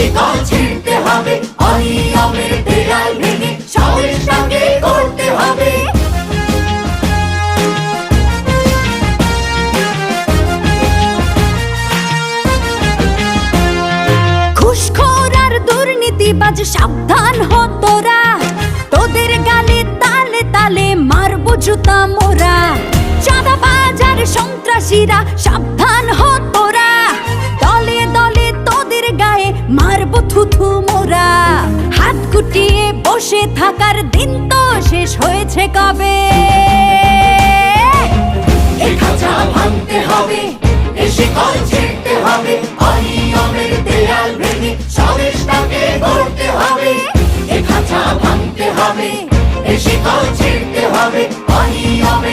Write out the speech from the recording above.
শিকল ছিঁড়তে হবে, অনিয়মের দেয়াল ভেঙে সমাজটাকে করতে হবে। ঘুষখোর আর দুর্নীতিবাজ সাবধান হ তোরা, তোদের গালে তালে তালে মারবো জুতা মোরা। চাঁদাবাজ আর সন্ত্রাসীরা সাবধান হ তোরা, দলে দলে তোদের গায়ে মারবো থুথু মোরা। হাত গুটিয়ে বসে থাকার দিন তো শেষ হয়েছে কবে।